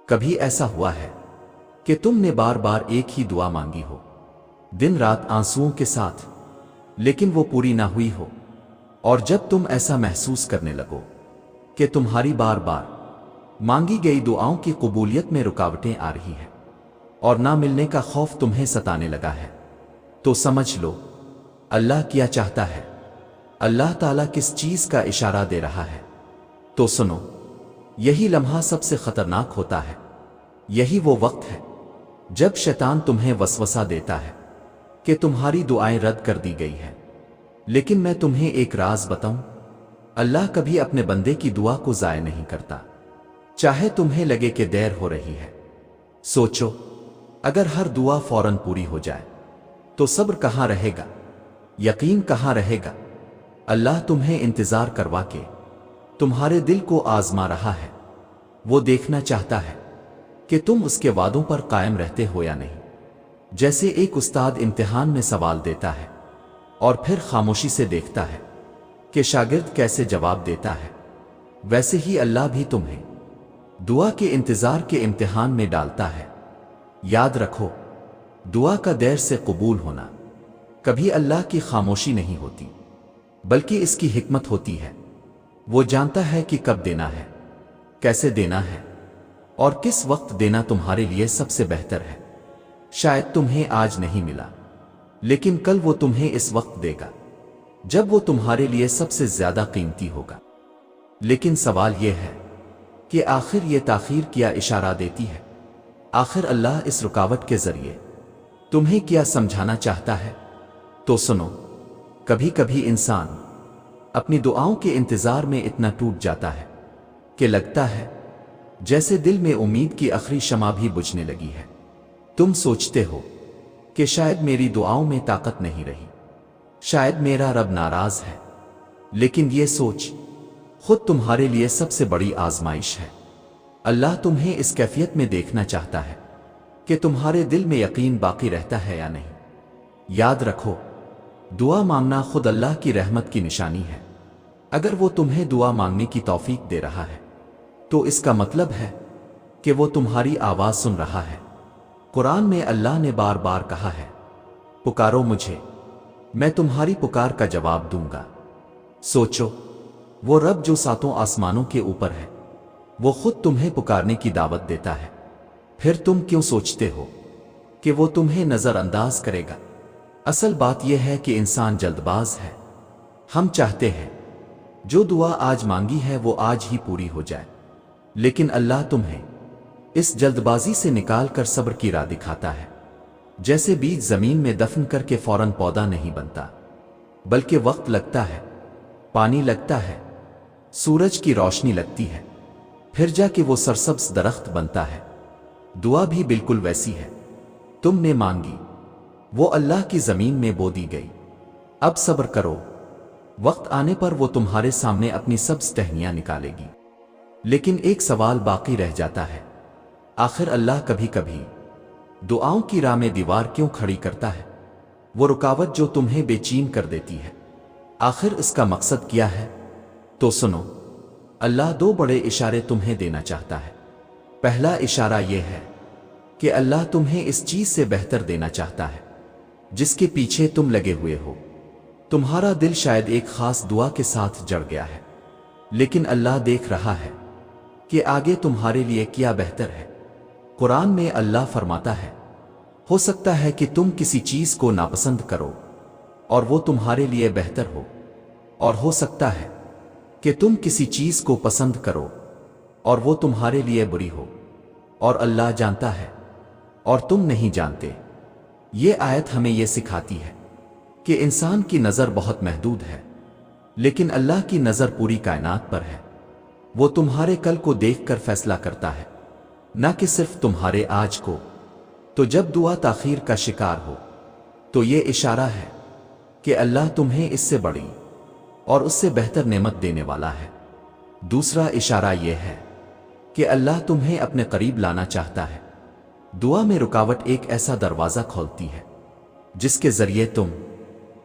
کبھی ایسا ہوا ہے کہ تم نے بار بار ایک ہی دعا مانگی ہو، دن رات آنسوؤں کے ساتھ، لیکن وہ پوری نہ ہوئی ہو، اور جب تم ایسا محسوس کرنے لگو کہ تمہاری بار بار مانگی گئی دعاؤں کی قبولیت میں رکاوٹیں آ رہی ہیں اور نہ ملنے کا خوف تمہیں ستانے لگا ہے، تو سمجھ لو اللہ کیا چاہتا ہے، اللہ تعالیٰ کس چیز کا اشارہ دے رہا ہے۔ تو سنو، یہی لمحہ سب سے خطرناک ہوتا ہے، یہی وہ وقت ہے جب شیطان تمہیں وسوسہ دیتا ہے کہ تمہاری دعائیں رد کر دی گئی ہیں۔ لیکن میں تمہیں ایک راز بتاؤں، اللہ کبھی اپنے بندے کی دعا کو ضائع نہیں کرتا، چاہے تمہیں لگے کہ دیر ہو رہی ہے۔ سوچو، اگر ہر دعا فوراً پوری ہو جائے تو صبر کہاں رہے گا، یقین کہاں رہے گا؟ اللہ تمہیں انتظار کروا کے تمہارے دل کو آزما رہا ہے، وہ دیکھنا چاہتا ہے کہ تم اس کے وعدوں پر قائم رہتے ہو یا نہیں۔ جیسے ایک استاد امتحان میں سوال دیتا ہے اور پھر خاموشی سے دیکھتا ہے کہ شاگرد کیسے جواب دیتا ہے، ویسے ہی اللہ بھی تمہیں دعا کے انتظار کے امتحان میں ڈالتا ہے۔ یاد رکھو، دعا کا دیر سے قبول ہونا کبھی اللہ کی خاموشی نہیں ہوتی، بلکہ اس کی حکمت ہوتی ہے۔ وہ جانتا ہے کہ کب دینا ہے، کیسے دینا ہے، اور کس وقت دینا تمہارے لیے سب سے بہتر ہے۔ شاید تمہیں آج نہیں ملا، لیکن کل وہ تمہیں اس وقت دے گا جب وہ تمہارے لیے سب سے زیادہ قیمتی ہوگا۔ لیکن سوال یہ ہے کہ آخر یہ تاخیر کیا اشارہ دیتی ہے؟ آخر اللہ اس رکاوٹ کے ذریعے تمہیں کیا سمجھانا چاہتا ہے؟ تو سنو، کبھی کبھی انسان اپنی دعاؤں کے انتظار میں اتنا ٹوٹ جاتا ہے کہ لگتا ہے جیسے دل میں امید کی آخری شمع بھی بجھنے لگی ہے۔ تم سوچتے ہو کہ شاید میری دعاؤں میں طاقت نہیں رہی، شاید میرا رب ناراض ہے، لیکن یہ سوچ خود تمہارے لیے سب سے بڑی آزمائش ہے۔ اللہ تمہیں اس کیفیت میں دیکھنا چاہتا ہے کہ تمہارے دل میں یقین باقی رہتا ہے یا نہیں۔ یاد رکھو، دعا مانگنا خود اللہ کی رحمت کی نشانی ہے۔ اگر وہ تمہیں دعا مانگنے کی توفیق دے رہا ہے تو اس کا مطلب ہے کہ وہ تمہاری آواز سن رہا ہے۔ قرآن میں اللہ نے بار بار کہا ہے، پکارو مجھے، میں تمہاری پکار کا جواب دوں گا۔ سوچو، وہ رب جو ساتوں آسمانوں کے اوپر ہے، وہ خود تمہیں پکارنے کی دعوت دیتا ہے۔ پھر تم کیوں سوچتے ہو کہ وہ تمہیں نظر انداز کرے گا؟ اصل بات یہ ہے کہ انسان جلد باز ہے۔ ہم چاہتے ہیں جو دعا آج مانگی ہے وہ آج ہی پوری ہو جائے، لیکن اللہ تمہیں اس جلد بازی سے نکال کر صبر کی راہ دکھاتا ہے۔ جیسے بیج زمین میں دفن کر کے فوراً پودا نہیں بنتا، بلکہ وقت لگتا ہے، پانی لگتا ہے، سورج کی روشنی لگتی ہے، پھر جا کے وہ سرسبز درخت بنتا ہے۔ دعا بھی بالکل ویسی ہے، تم نے مانگی، وہ اللہ کی زمین میں بو دی گئی۔ اب صبر کرو، وقت آنے پر وہ تمہارے سامنے اپنی سبز ٹہنیاں نکالے گی۔ لیکن ایک سوال باقی رہ جاتا ہے، آخر اللہ کبھی کبھی دعاؤں کی راہ میں دیوار کیوں کھڑی کرتا ہے؟ وہ رکاوٹ جو تمہیں بے چین کر دیتی ہے، آخر اس کا مقصد کیا ہے؟ تو سنو، اللہ دو بڑے اشارے تمہیں دینا چاہتا ہے۔ پہلا اشارہ یہ ہے کہ اللہ تمہیں اس چیز سے بہتر دینا چاہتا ہے جس کے پیچھے تم لگے ہوئے ہو۔ تمہارا دل شاید ایک خاص دعا کے ساتھ جڑ گیا ہے، لیکن اللہ دیکھ رہا ہے کہ آگے تمہارے لیے کیا بہتر ہے۔ قرآن میں اللہ فرماتا ہے، ہو سکتا ہے کہ تم کسی چیز کو ناپسند کرو اور وہ تمہارے لیے بہتر ہو، اور ہو سکتا ہے کہ تم کسی چیز کو پسند کرو اور وہ تمہارے لیے بری ہو، اور اللہ جانتا ہے اور تم نہیں جانتے۔ یہ آیت ہمیں یہ سکھاتی ہے کہ انسان کی نظر بہت محدود ہے، لیکن اللہ کی نظر پوری کائنات پر ہے۔ وہ تمہارے کل کو دیکھ کر فیصلہ کرتا ہے، نہ کہ صرف تمہارے آج کو۔ تو جب دعا تاخیر کا شکار ہو تو یہ اشارہ ہے کہ اللہ تمہیں اس سے بڑی اور اس سے بہتر نعمت دینے والا ہے۔ دوسرا اشارہ یہ ہے کہ اللہ تمہیں اپنے قریب لانا چاہتا ہے۔ دعا میں رکاوٹ ایک ایسا دروازہ کھولتی ہے جس کے ذریعے تم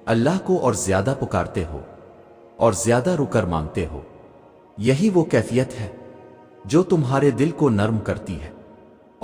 اللہ کو اور زیادہ پکارتے ہو اور زیادہ رو کر مانگتے ہو۔ یہی وہ کیفیت ہے جو تمہارے دل کو نرم کرتی ہے